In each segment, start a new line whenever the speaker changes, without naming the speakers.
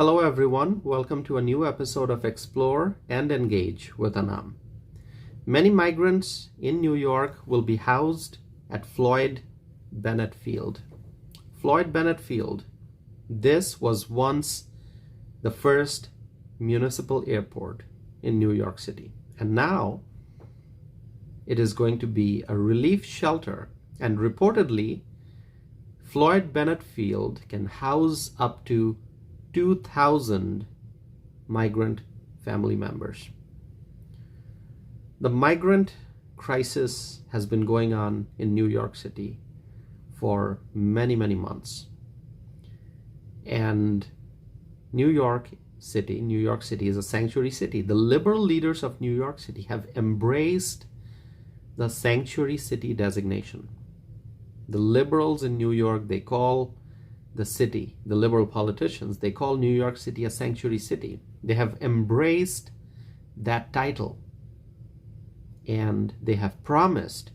Hello everyone, welcome to a new episode of Explore and Engage with Anam. Many migrants in New York will be housed at Floyd Bennett Field. Floyd Bennett Field, this was once the first municipal airport in New York City, and now it is going to be a relief shelter, and reportedly Floyd Bennett Field can house up to 2,000 migrant family members. The migrant crisis has been going on in New York City for many months. And New York City is a sanctuary city. The liberal leaders of New York City have embraced the sanctuary city designation. The liberals in New York, they call the city, the liberal politicians, they call New York City a sanctuary city. They have embraced that title, and they have promised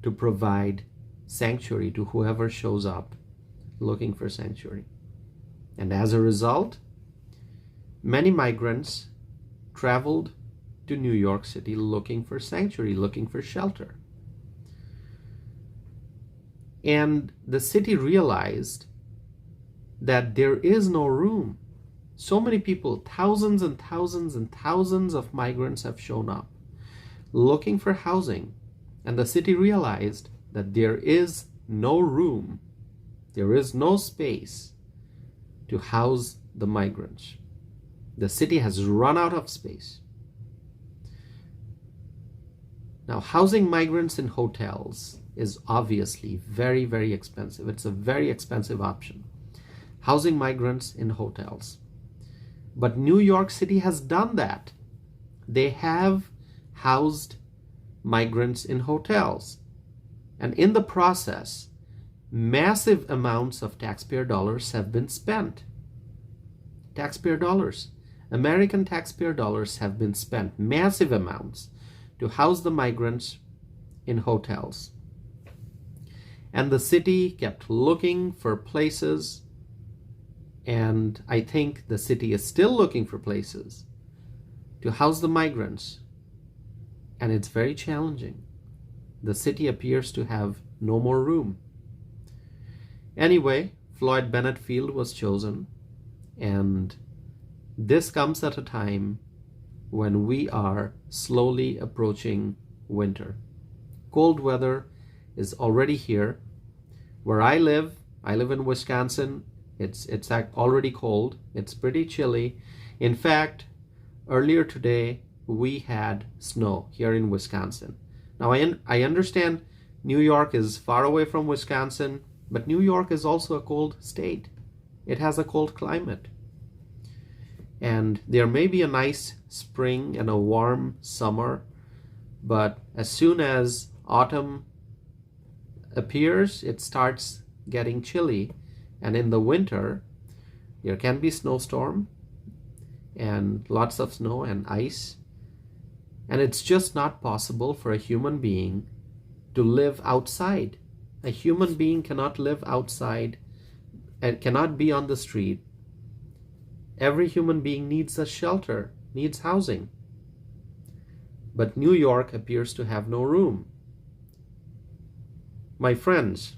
to provide sanctuary to whoever shows up looking for sanctuary. And as a result, many migrants traveled to New York City looking for sanctuary, looking for shelter. And the city realized that there is no room. So many people, thousands and thousands and thousands of migrants have shown up looking for housing, and the city realized that there is no room, there is no space to house the migrants. The city has run out of space. Now, housing migrants in hotels is obviously very expensive. It's a very expensive option. Housing migrants in hotels. But New York City has done that. They have housed migrants in hotels. And in the process, massive amounts of taxpayer dollars have been spent. Taxpayer dollars. American taxpayer dollars have been spent, massive amounts, to house the migrants in hotels. And the city kept looking for places, and I think the city is still looking for places to house the migrants. And it's very challenging. The city appears to have no more room. Anyway, Floyd Bennett Field was chosen, and this comes at a time when we are slowly approaching winter. Cold weather is already here. Where I live in Wisconsin. It's already cold. It's pretty chilly. In fact, earlier today we had snow here in Wisconsin. Now I understand New York is far away from Wisconsin, but New York is also a cold state. It has a cold climate. And there may be a nice spring and a warm summer, but as soon as autumn appears, it starts getting chilly. And in the winter, there can be snowstorm and lots of snow and ice. And it's just not possible for a human being to live outside. A human being cannot live outside and cannot be on the street. Every human being needs a shelter, needs housing. But New York appears to have no room. My friends,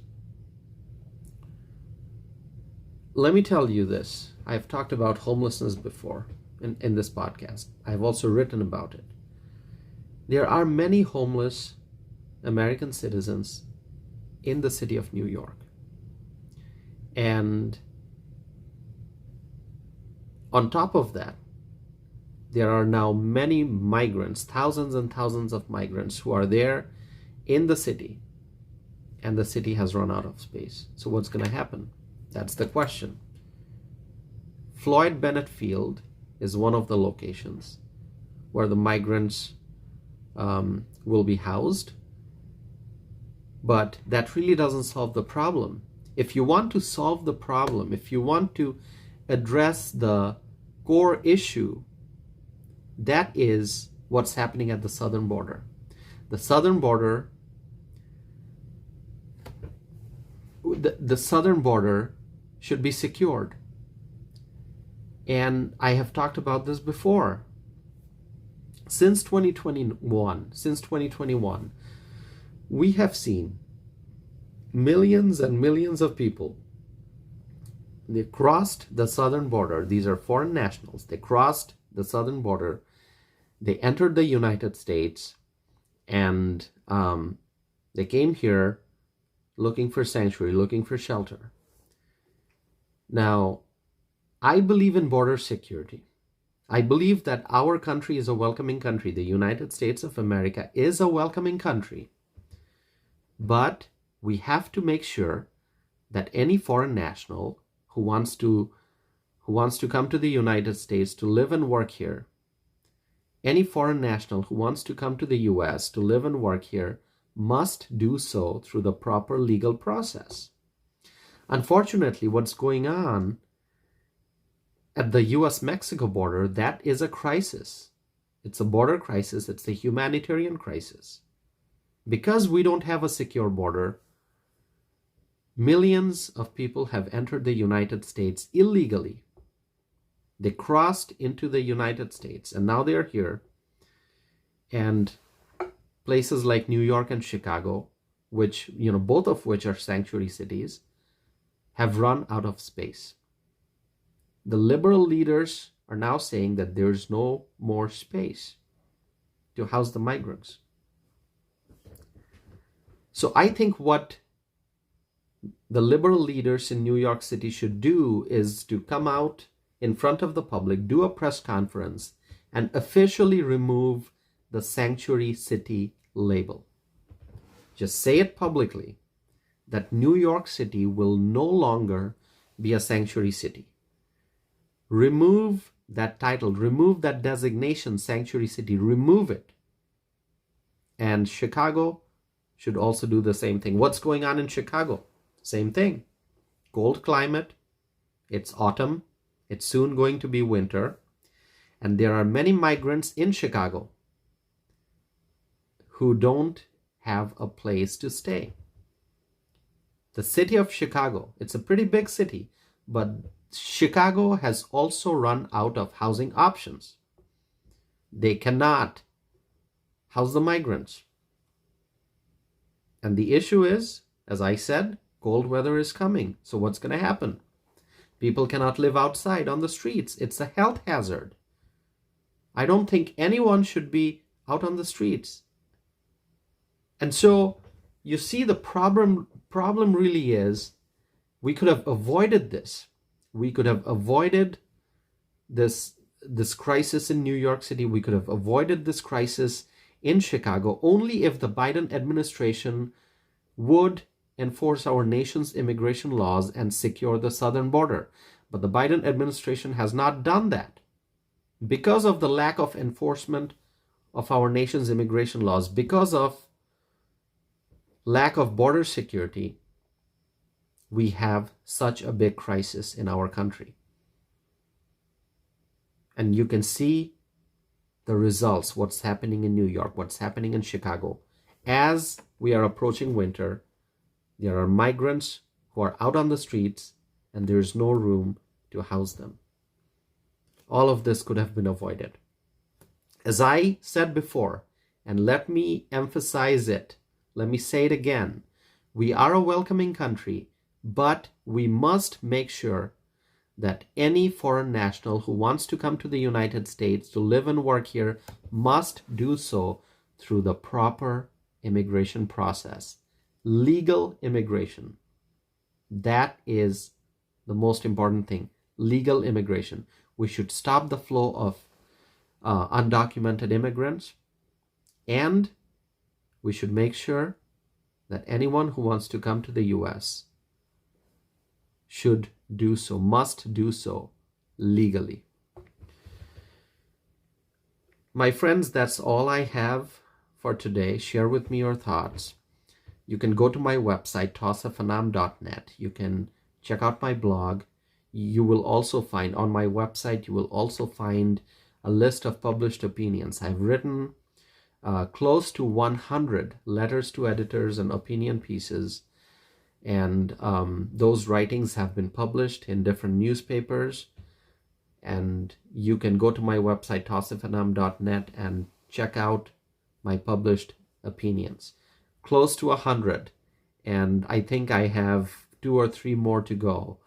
let me tell you this. I've talked about homelessness before in this podcast. I've also written about it. There are many homeless American citizens in the city of New York. And on top of that, there are now many migrants, thousands and thousands of migrants who are there in the city, and the city has run out of space. So what's going to happen? That's the question. Floyd Bennett Field is one of the locations where the migrants will be housed, but that really doesn't solve the problem. If you want to solve the problem, if you want to address the core issue, that is what's happening at the southern border. The southern border the southern border should be secured. And I have talked about this before. Since 2021, we have seen millions and millions of people. They crossed the southern border. These are foreign nationals. They crossed the southern border. They entered the United States, and they came here looking for sanctuary, looking for shelter. Now, I believe in border security. I believe that our country is a welcoming country. The United States of America is a welcoming country. But we have to make sure that any foreign national who wants to come to the United States to live and work here, any foreign national who wants to come to the US to live and work here, must do so through the proper legal process. Unfortunately, what's going on at the US-Mexico border, that is a crisis. It's a border crisis. It's a humanitarian crisis. Because we don't have a secure border, millions of people have entered the United States illegally. They crossed into the United States, and now they're here. And places like New York and Chicago, which, both of which are sanctuary cities, have run out of space. The liberal leaders are now saying that there's no more space to house the migrants. So I think what the liberal leaders in New York City should do is to come out in front of the public, do a press conference, and officially remove the sanctuary city label. Just say it publicly that New York City will no longer be a sanctuary city. Remove that title, remove that designation, sanctuary city, remove it. And Chicago should also do the same thing. What's going on in Chicago? Same thing. Cold climate. It's autumn. It's soon going to be winter. And there are many migrants in Chicago who don't have a place to stay. The city of Chicago, it's a pretty big city, but Chicago has also run out of housing options. They cannot house the migrants. And the issue is, as I said, cold weather is coming. So what's going to happen? People cannot live outside on the streets. It's a health hazard. I don't think anyone should be out on the streets. And so you see, the problem really is, we could have avoided this. We could have avoided this crisis in New York City. We could have avoided this crisis in Chicago only if the Biden administration would enforce our nation's immigration laws and secure the southern border. But the Biden administration has not done that. Because of the lack of enforcement of our nation's immigration laws, because of lack of border security, we have such a big crisis in our country. And you can see the results, what's happening in New York, what's happening in Chicago. As we are approaching winter, there are migrants who are out on the streets, and there's no room to house them. All of this could have been avoided. As I said before, and let me emphasize it, let me say it again, we are a welcoming country, but we must make sure that any foreign national who wants to come to the United States to live and work here must do so through the proper immigration process. Legal immigration. That is the most important thing. Legal immigration. We should stop the flow of undocumented immigrants, and we should make sure that anyone who wants to come to the US should do so, must do so legally. My friends, that's all I have for today. Share with me your thoughts. You can go to my website, tosafanam.net. You can check out my blog. You will also find on my website, you will also find a list of published opinions. I've written close to 100 letters to editors and opinion pieces. And those writings have been published in different newspapers. And you can go to my website, tosifanam.net, and check out my published opinions. Close to 100, and I think I have 2 or 3 more to go.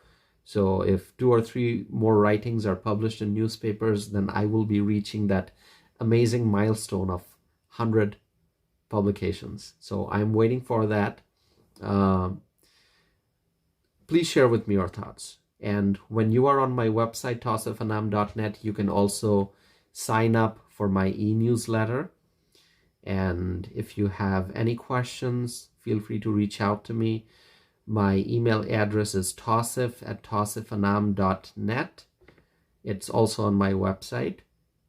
So if 2 or 3 more writings are published in newspapers, then I will be reaching that amazing milestone of 100 publications. So I'm waiting for that. Please share with me your thoughts. And when you are on my website, tosifanam.net, you can also sign up for my e-newsletter. And if you have any questions, feel free to reach out to me. My email address is tosif@tosifanam.net. It's also on my website.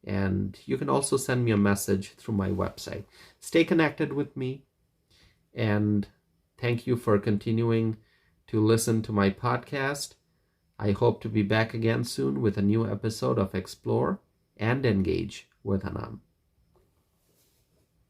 And you can also send me a message through my website. Stay connected with me. And thank you for continuing to listen to my podcast. I hope to be back again soon with a new episode of Explore and Engage with Anam.